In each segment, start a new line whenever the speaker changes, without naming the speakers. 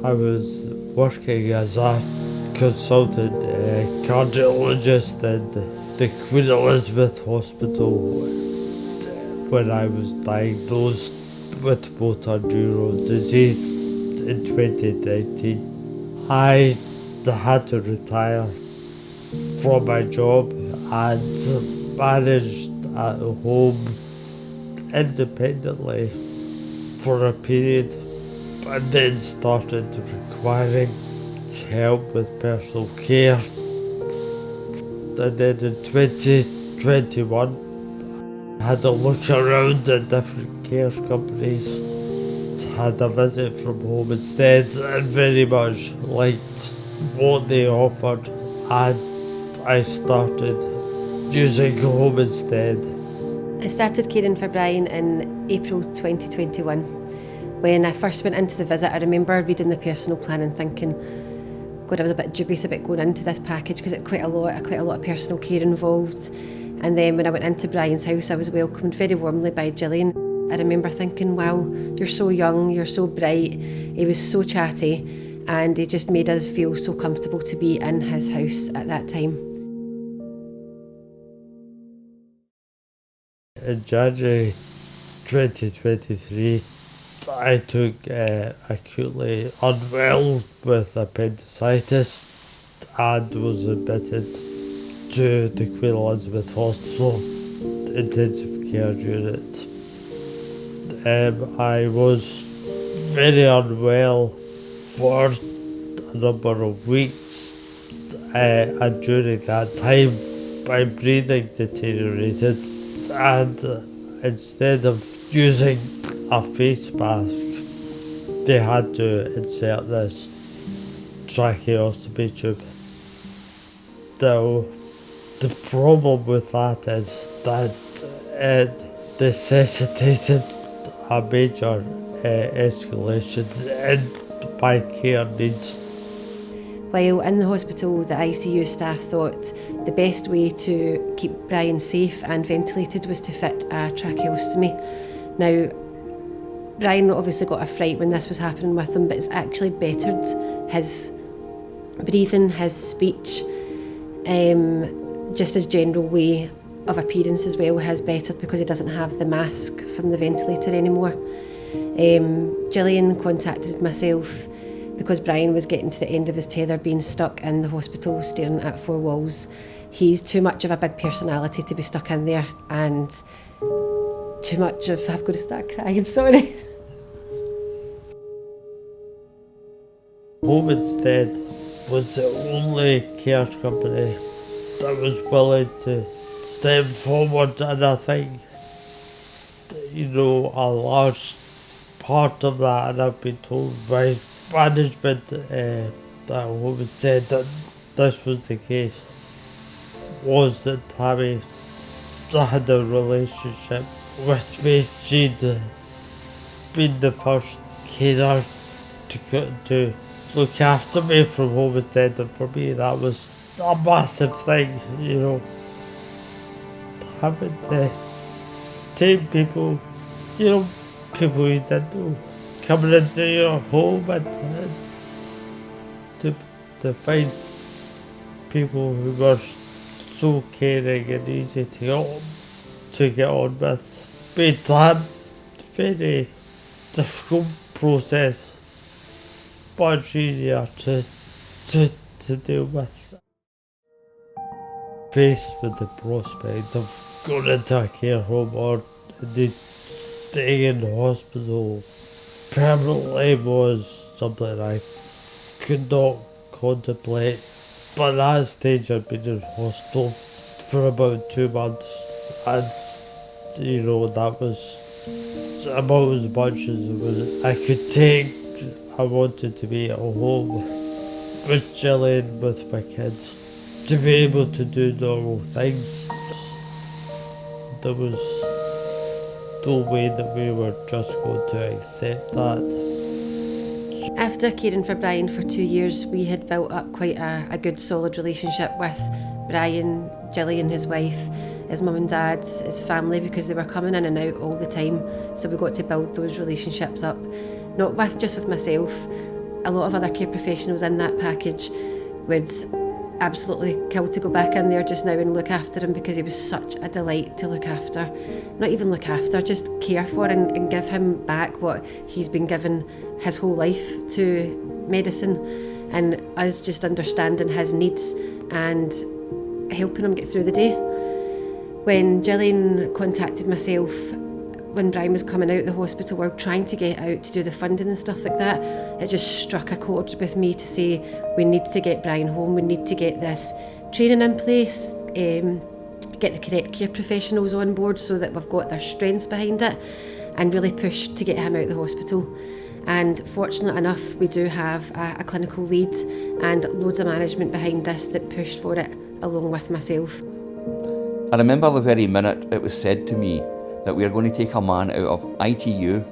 I was working as a consultant cardiologist in the Queen Elizabeth Hospital when I was diagnosed with motor neuron disease in 2019. I had to retire from my job and managed at home independently for a period, and then started requiring help with personal care. And then in 2021, I had a look around at different care companies, had a visit from home instead, and very much liked what they offered, and I started using home instead.
I started caring for Brian in April 2021. When I first went into the visit, I remember reading the personal plan and thinking, God, I was a bit dubious about going into this package because it quite a lot of personal care involved. And then when I went into Brian's house, I was welcomed very warmly by Gillian. I remember thinking, wow, you're so young, you're so bright. He was so chatty, and he just made us feel so comfortable to be in his house at that time.
In January 2023, I took acutely unwell with appendicitis and was admitted to the Queen Elizabeth Hospital intensive care unit. I was very unwell for a number of weeks, and during that time my breathing deteriorated, and instead of using a face mask, they had to insert this tracheostomy tube. Now, the problem with that is that it necessitated a major escalation in my care needs.
While in the hospital, the ICU staff thought the best way to keep Brian safe and ventilated was to fit a tracheostomy. Now, Brian obviously got a fright when this was happening with him, but it's actually bettered his breathing, his speech, just his general way of appearance as well has bettered because he doesn't have the mask from the ventilator anymore. Gillian contacted myself because Brian was getting to the end of his tether, being stuck in the hospital staring at four walls. He's too much of a big personality to be stuck in there, and too much of... I'm going to start crying, sorry.
Home Instead was the only care company that was willing to step forward, and I think, a large part of that, and I've been told by management that Home Instead that this was the case, was that Tammy had a relationship with me. She'd been the first carer to look after me from Home Instead, and for me that was a massive thing, having to take people, people you didn't know, coming into your home and to find people who were so caring and easy to get on with. Made that very difficult process much easier to deal with. Faced with the prospect of going into a care home or indeed staying in the hospital permanently was something I could not contemplate. But at that stage I'd been in hospital for about 2 months, and that was about as much as I could take. I wanted to be at home with Gillian, with my kids, to be able to do normal things. There was no way that we were just going to accept that.
After caring for Brian for 2 years, we had built up quite a good solid relationship with Brian, Gillian, his wife, his mum and dad, his family, because they were coming in and out all the time. So we got to build those relationships up, not just with myself, a lot of other care professionals in that package would absolutely kill to go back in there just now and look after him, because he was such a delight to look after. Not even look after, just care for and give him back what he's been given his whole life to medicine, and us just understanding his needs and helping him get through the day. When Gillian contacted myself when Brian was coming out of the hospital, we're trying to get out to do the funding and stuff like that, it just struck a chord with me to say we need to get Brian home, we need to get this training in place, get the correct care professionals on board so that we've got their strengths behind it, and really push to get him out of the hospital. And fortunate enough, we do have a clinical lead and loads of management behind this that pushed for it along with myself.
I remember the very minute it was said to me that we are going to take a man out of ITU,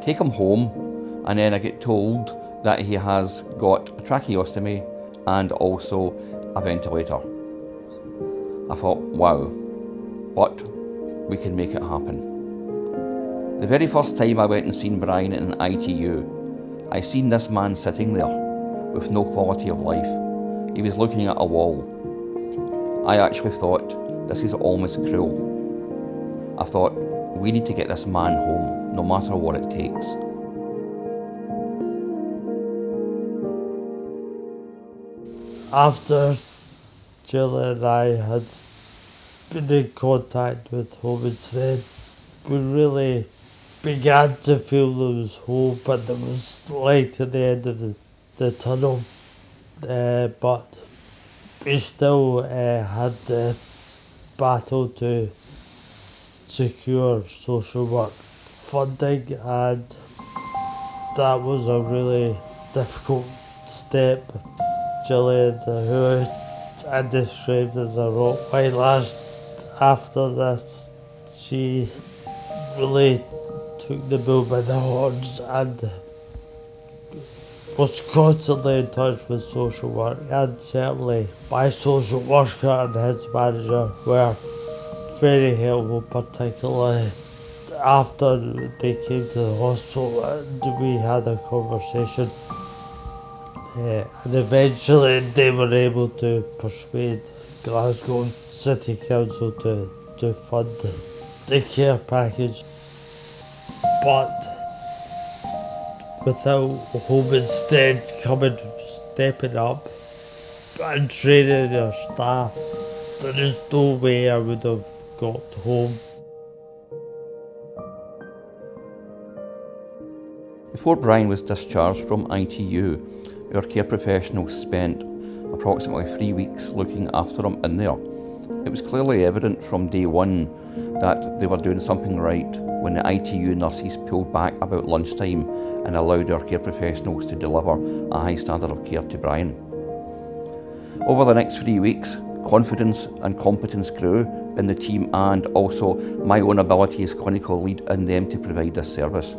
take him home, and then I get told that he has got a tracheostomy and also a ventilator. I thought, wow, but we can make it happen. The very first time I went and seen Brian in ITU, I seen this man sitting there with no quality of life. He was looking at a wall. I actually thought, this is almost cruel. I thought, we need to get this man home, no matter what it takes.
After Jill and I had been in contact with home instead, we really began to feel there was hope, but there was light at the end of the tunnel. But we still had the battle to secure social work funding, and that was a really difficult step. Gillian, who I described as a Rottweiler, after this, she really took the bull by the horns and was constantly in touch with social work, and certainly my social worker and his manager were very helpful, particularly after they came to the hospital and we had a conversation. And eventually they were able to persuade Glasgow City Council to fund the care package. But without Home Instead stepping up and training their staff, there is no way I would have got home.
Before Brian was discharged from ITU, our care professionals spent approximately 3 weeks looking after him in there. It was clearly evident from day one that they were doing something right when the ITU nurses pulled back about lunchtime and allowed our care professionals to deliver a high standard of care to Brian. Over the next 3 weeks, confidence and competence grew in the team, and also my own ability as clinical lead in them to provide this service.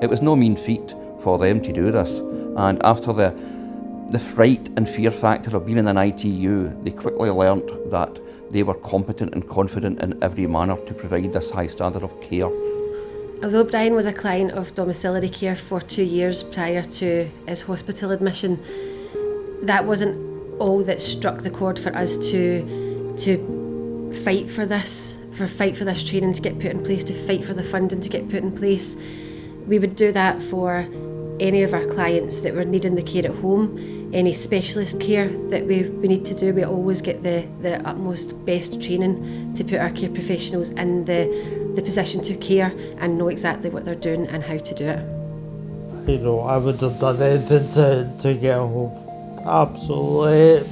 It was no mean feat for them to do this, and after the fright and fear factor of being in an ITU, they quickly learnt that they were competent and confident in every manner to provide this high standard of care.
Although Brian was a client of domiciliary care for 2 years prior to his hospital admission, that wasn't all that struck the chord for us to fight for this training to get put in place, to fight for the funding to get put in place. We would do that for any of our clients that were needing the care at home, any specialist care that we need to do. We always get the utmost best training to put our care professionals in the position to care and know exactly what they're doing and how to do it.
I would have done anything to get home. Absolutely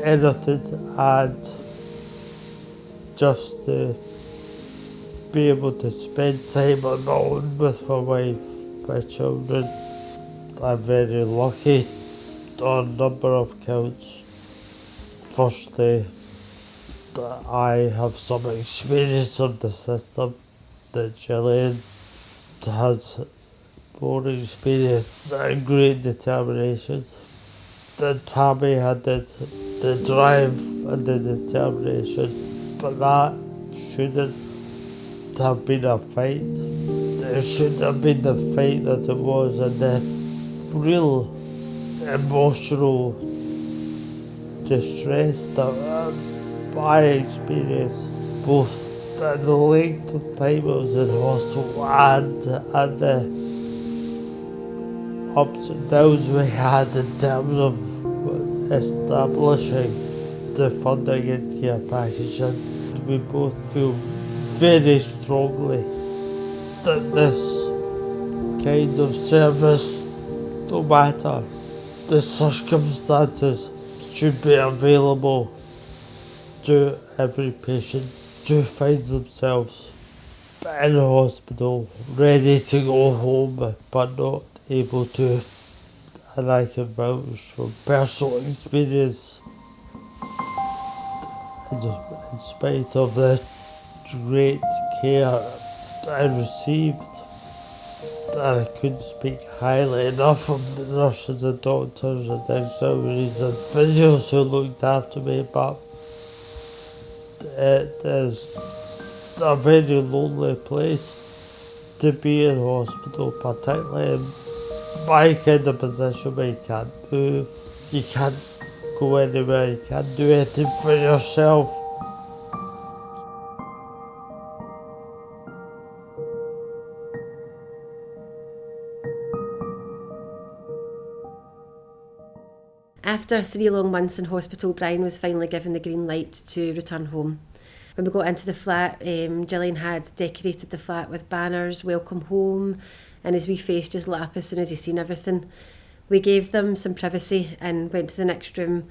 anything, and just to be able to spend time alone with my wife, my children. I'm very lucky on a number of counts. Firstly, that I have some experience of the system, that Gillian has more experience and great determination. That Tammy had the drive and the determination, but that shouldn't have been a fight. It shouldn't have been the fight that it was, and the real emotional distress that I experienced, both at the length of time I was in hospital and at the ups and downs we had in terms of establishing the funding and care package. And we both feel very strongly that this kind of service, no matter the circumstances, should be available to every patient who finds themselves in hospital, ready to go home but not able to. And I can vouch from personal experience, in spite of the great care I received, that I couldn't speak highly enough of the nurses and doctors and auxiliaries and physios who looked after me, but it is a very lonely place to be in hospital, particularly in my kind of position where you can't move, you can't go anywhere, you can't do anything for yourself.
After 3 long months in hospital, Brian was finally given the green light to return home. When we got into the flat, Gillian had decorated the flat with banners, welcome home, and his wee face just lit up as soon as he seen everything. We gave them some privacy and went to the next room,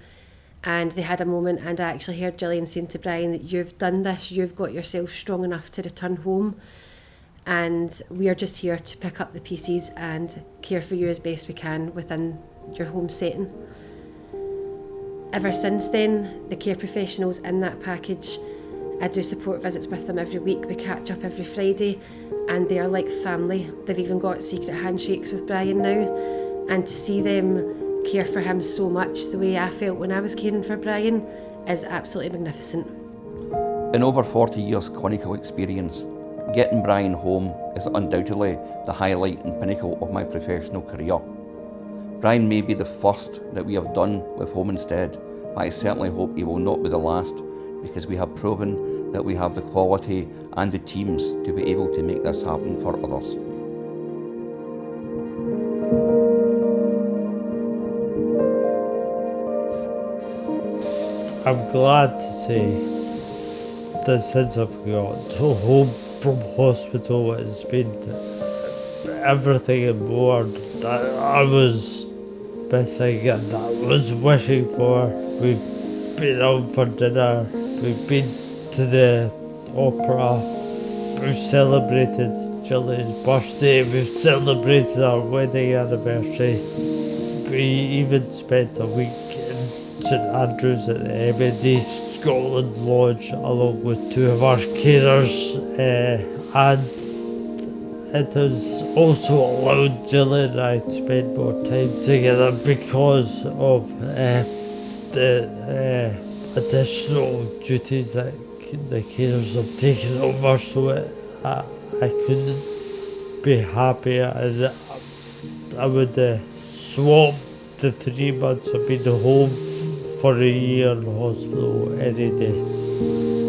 and they had a moment, and I actually heard Gillian saying to Brian that you've done this, you've got yourself strong enough to return home, and we are just here to pick up the pieces and care for you as best we can within your home setting. Ever since then, the care professionals in that package, I do support visits with them every week. We catch up every Friday, and they are like family. They've even got secret handshakes with Brian now, and to see them care for him so much the way I felt when I was caring for Brian is absolutely magnificent.
In over 40 years clinical experience, getting Brian home is undoubtedly the highlight and pinnacle of my professional career. Brian may be the first that we have done with Home Instead, but I certainly hope he will not be the last, because we have proven that we have the quality and the teams to be able to make this happen for others.
I'm glad to say that since I've got home from hospital, it's been everything and more that I was missing and that I was wishing for. We've been out for dinner, we've been to the opera, we've celebrated Gillian's birthday, we've celebrated our wedding anniversary. We even spent a week in St Andrews at the M&D Scotland Lodge along with 2 of our carers, and it has also allowed Gillian and I to spend more time together because of the additional duties that the carers have taken over, so I couldn't be happier, and I would swap the 3 months of being home for a year in hospital any day.